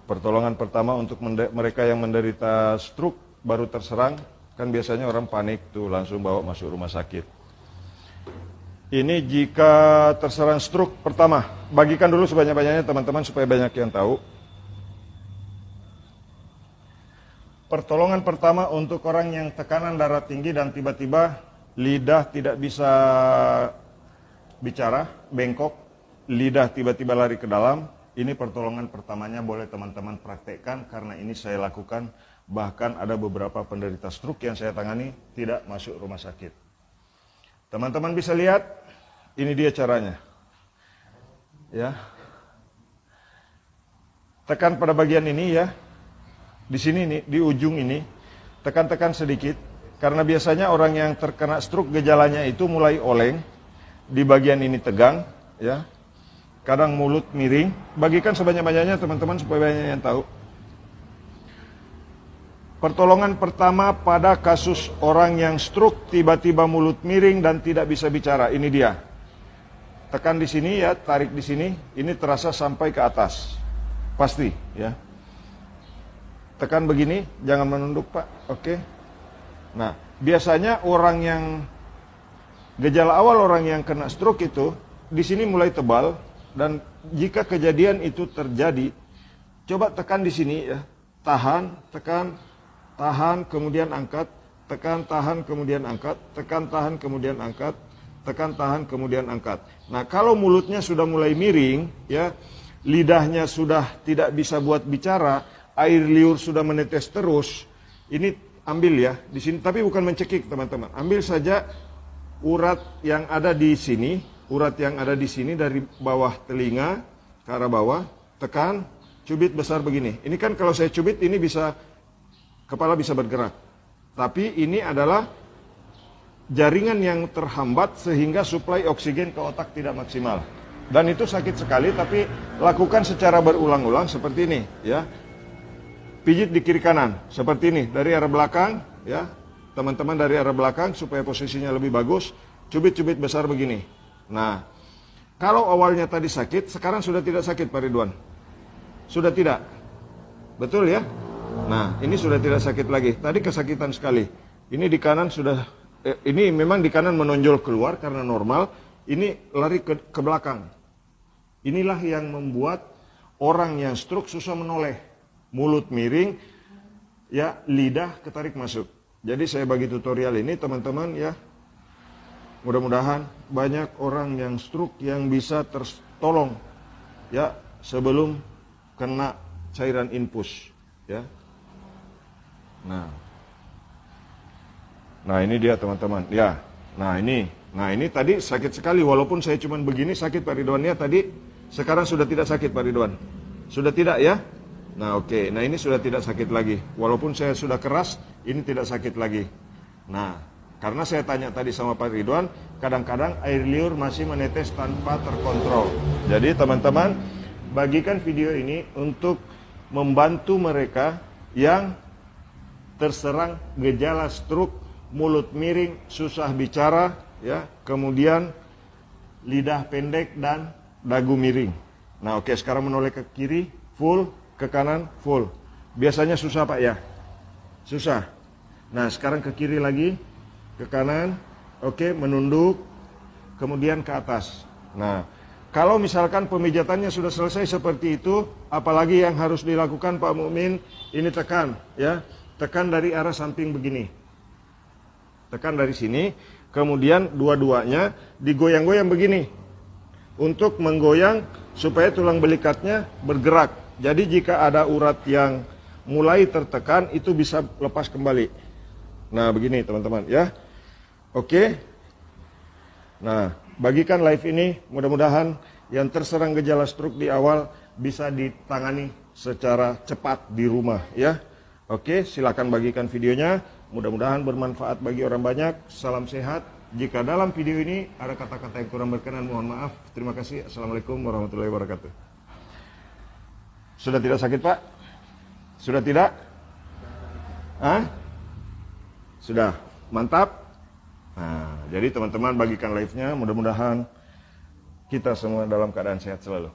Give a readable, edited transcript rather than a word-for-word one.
Pertolongan pertama untuk mereka yang menderita stroke baru terserang, kan biasanya orang panik tuh langsung bawa masuk rumah sakit. Ini jika terserang stroke pertama, bagikan dulu sebanyak-banyaknya teman-teman supaya banyak yang tahu. Pertolongan pertama untuk orang yang tekanan darah tinggi dan tiba-tiba lidah tidak bisa bicara, bengkok, lidah tiba-tiba lari ke dalam. Ini pertolongan pertamanya boleh teman-teman praktekkan karena ini saya lakukan. Bahkan ada beberapa penderita stroke yang saya tangani tidak masuk rumah sakit. Teman-teman bisa lihat, ini dia caranya. Ya. Tekan pada bagian ini ya. Di sini nih, di ujung ini, tekan-tekan sedikit. Karena biasanya orang yang terkena stroke gejalanya itu mulai oleng, di bagian ini tegang, ya. Kadang mulut miring. Bagikan sebanyak-banyaknya teman-teman supaya banyak yang tahu. Pertolongan pertama pada kasus orang yang stroke tiba-tiba mulut miring dan tidak bisa bicara. Ini dia. Tekan di sini ya, tarik di sini. Ini terasa sampai ke atas. Pasti ya. Tekan begini, jangan menunduk Pak. Oke. Nah, biasanya orang yang gejala awal orang yang kena stroke itu di sini mulai tebal. Dan jika kejadian itu terjadi, coba tekan di sini ya, tahan, tekan, tahan, kemudian angkat, tekan, tahan, kemudian angkat, tekan, tahan, kemudian angkat, tekan, tahan, kemudian angkat. Nah, kalau mulutnya sudah mulai miring, ya, lidahnya sudah tidak bisa buat bicara, air liur sudah menetes terus, ini ambil ya di sini, tapi bukan mencekik teman-teman. Ambil saja urat yang ada di sini. Urat yang ada di sini dari bawah telinga ke arah bawah, tekan, cubit besar begini. Ini kan kalau saya cubit ini bisa, kepala bisa bergerak. Tapi ini adalah jaringan yang terhambat sehingga suplai oksigen ke otak tidak maksimal. Dan itu sakit sekali, tapi lakukan secara berulang-ulang seperti ini. Ya, pijit di kiri kanan, seperti ini, dari arah belakang. Ya, teman-teman dari arah belakang supaya posisinya lebih bagus. Cubit-cubit besar begini. Nah, kalau awalnya tadi sakit, sekarang sudah tidak sakit Pak Ridwan. Sudah tidak? Betul ya? Nah, ini sudah tidak sakit lagi. Tadi kesakitan sekali. Ini di kanan sudah, ini memang di kanan menonjol keluar karena normal. Ini lari ke belakang. Inilah yang membuat orang yang stroke susah menoleh. Mulut miring, ya lidah ketarik masuk. Jadi saya bagi tutorial ini teman-teman ya. Mudah-mudahan banyak orang yang stroke yang bisa tertolong ya sebelum kena cairan infus ya. Nah ini dia teman-teman ya. Nah ini tadi sakit sekali walaupun saya cuma begini sakit Pak Ridwan ya tadi. Sekarang sudah tidak sakit Pak Ridwan. Sudah tidak ya? Nah oke. Nah ini sudah tidak sakit lagi. Walaupun saya sudah keras ini tidak sakit lagi. Nah, karena saya tanya tadi sama Pak Ridwan, kadang-kadang air liur masih menetes tanpa terkontrol. Jadi teman-teman, bagikan video ini untuk membantu mereka yang terserang gejala stroke, mulut miring, susah bicara, ya, kemudian lidah pendek dan dagu miring. Nah oke, sekarang menoleh ke kiri, full, ke kanan, full. Biasanya susah Pak ya? Susah. Nah sekarang ke kiri lagi. Ke kanan, oke, menunduk, kemudian ke atas. Nah, kalau misalkan pemijatannya sudah selesai seperti itu, apalagi yang harus dilakukan Pak Mukmin, ini tekan, ya, tekan dari arah samping begini. Tekan dari sini, kemudian dua-duanya digoyang-goyang begini. Untuk menggoyang supaya tulang belikatnya bergerak. Jadi jika ada urat yang mulai tertekan, itu bisa lepas kembali. Nah, begini teman-teman, ya. Oke. Nah, bagikan live ini, mudah-mudahan yang terserang gejala stroke di awal bisa ditangani secara cepat di rumah ya. Oke, silakan bagikan videonya, mudah-mudahan bermanfaat bagi orang banyak. Salam sehat. Jika dalam video ini ada kata-kata yang kurang berkenan, mohon maaf. Terima kasih. Assalamualaikum warahmatullahi wabarakatuh. Sudah tidak sakit Pak? Sudah tidak? Hah? Sudah? Mantap? Nah, jadi teman-teman bagikan live-nya, mudah-mudahan kita semua dalam keadaan sehat selalu.